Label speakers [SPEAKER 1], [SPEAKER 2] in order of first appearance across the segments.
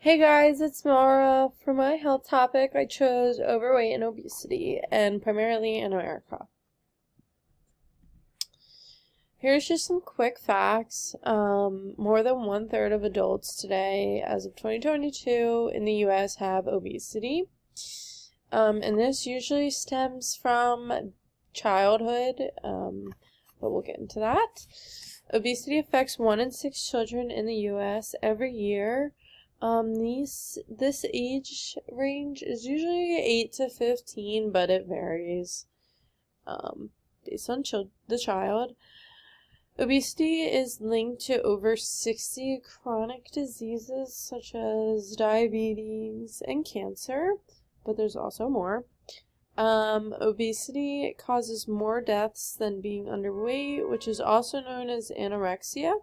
[SPEAKER 1] Hey guys, it's Mara. For my health topic, I chose overweight and obesity, and primarily in America. Here's just some quick facts. More than 1/3 of adults today, as of 2022, in the US have obesity. And this usually stems from childhood, but we'll get into that. Obesity affects 1 in 6 children in the US every year. This age range is usually 8 to 15, but it varies based on the child. Obesity is linked to over 60 chronic diseases such as diabetes and cancer, but there's also more. Obesity causes more deaths than being underweight, which is also known as anorexia.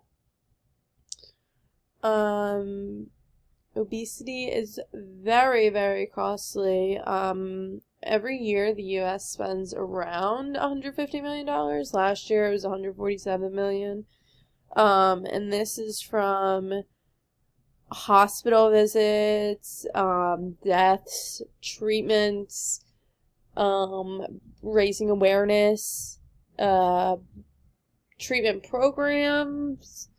[SPEAKER 1] Obesity is very, very costly. Every year the US spends around $150 million. Last year it was $147 million. And this is from hospital visits, deaths, treatments, raising awareness, treatment programs,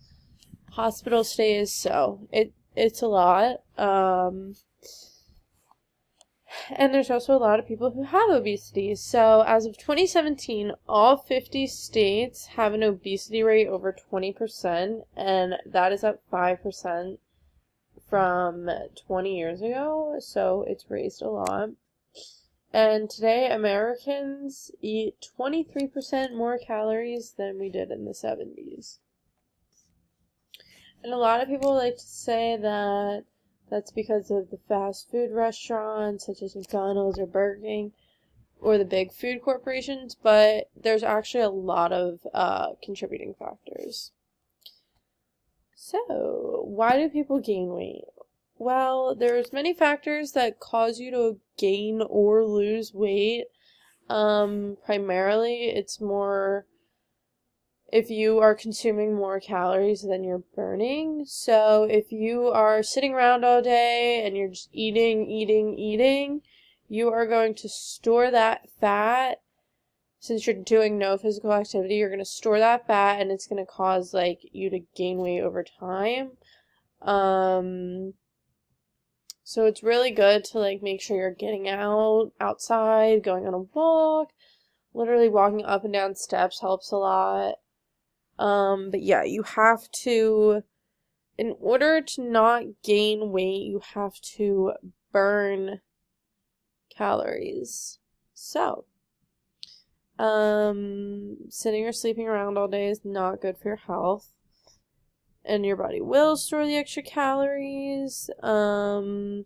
[SPEAKER 1] hospital stays, so it's a lot. And there's also a lot of people who have obesity. So as of 2017, all 50 states have an obesity rate over 20%, and that is up 5% from 20 years ago, so it's raised a lot. And today, Americans eat 23% more calories than we did in the 70s. And a lot of people like to say that that's because of the fast food restaurants such as McDonald's or Burger King or the big food corporations, but there's actually a lot of contributing factors. So, why do people gain weight? Well, there's many factors that cause you to gain or lose weight. Primarily, it's more if you are consuming more calories than you're burning. So if you are sitting around all day and you're just eating, you are going to store that fat. Since you're doing no physical activity, you're going to store that fat, and it's going to cause you to gain weight over time. So it's really good to make sure you're getting outside, going on a walk. Literally walking up and down steps helps a lot. But yeah, you have to, in order to not gain weight, you have to burn calories. So, sitting or sleeping around all day is not good for your health. And your body will store the extra calories. And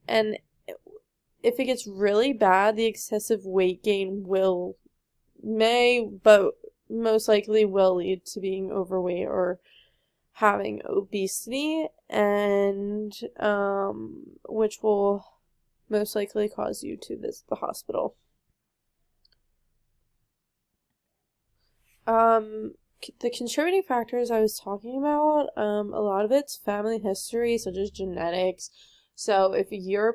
[SPEAKER 1] if it gets really bad, the excessive weight gain but most likely will lead to being overweight or having obesity, and which will most likely cause you to visit the hospital. The contributing factors I was talking about, a lot of it's family history, such as genetics. So if your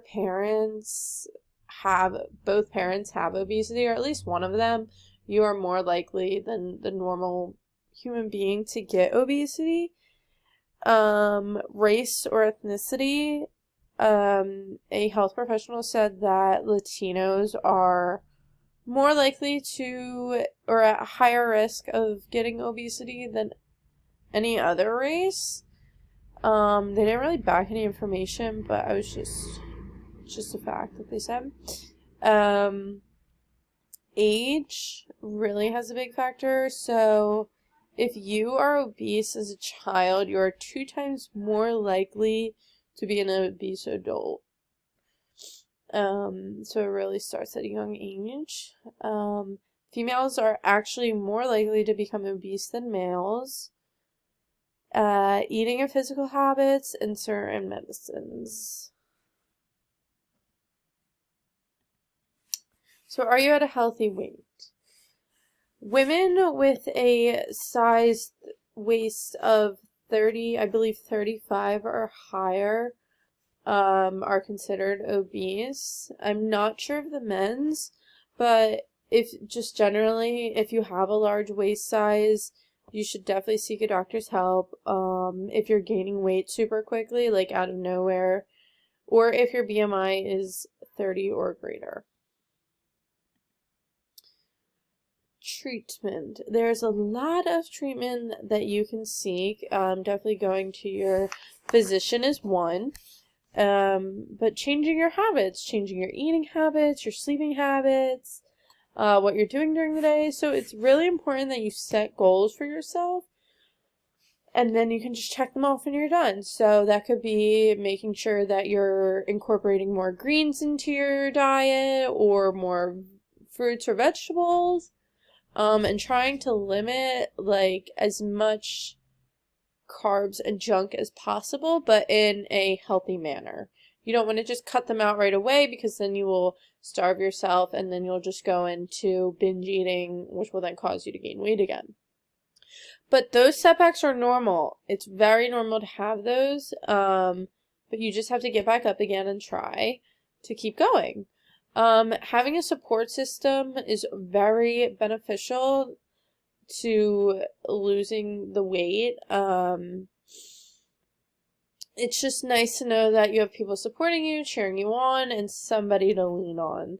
[SPEAKER 1] both parents have obesity, or at least one of them, you are more likely than the normal human being to get obesity. Race or ethnicity. A health professional said that Latinos are more likely to, or at a higher risk of getting obesity than any other race. They didn't really back any information, but I was just a fact that they said. Age really has a big factor. So if you are obese as a child, you are 2 times more likely to be an obese adult. So it really starts at a young age. Females are actually more likely to become obese than males. Eating and physical habits and certain medicines. So are you at a healthy weight? Women with a size waist of 30, I believe 35 or higher, are considered obese. I'm not sure of the men's, but if just generally, if you have a large waist size, you should definitely seek a doctor's help. If you're gaining weight super quickly, like out of nowhere, or if your BMI is 30 or greater. Treatment. There's a lot of treatment that you can seek. Definitely going to your physician is one. But changing your habits, changing your eating habits, your sleeping habits, what you're doing during the day. So it's really important that you set goals for yourself, and then you can just check them off when you're done. So that could be making sure that you're incorporating more greens into your diet or more fruits or vegetables, and trying to limit like as much carbs and junk as possible, but in a healthy manner. You don't want to just cut them out right away, because then you will starve yourself and then you'll just go into binge eating, which will then cause you to gain weight again. But those setbacks are normal. It's very normal to have those, but you just have to get back up again and try to keep going. Having a support system is very beneficial to losing the weight. It's just nice to know that you have people supporting you, cheering you on, and somebody to lean on.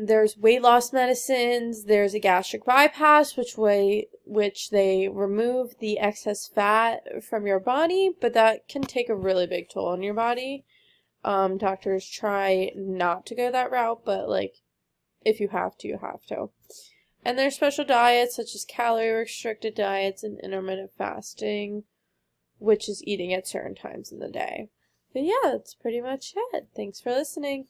[SPEAKER 1] There's weight loss medicines. There's a gastric bypass, which they remove the excess fat from your body, but that can take a really big toll on your body. Doctors try not to go that route, but like, if you have to, you have to. And there's special diets such as calorie-restricted diets and intermittent fasting, which is eating at certain times in the day. But yeah, that's pretty much it. Thanks for listening.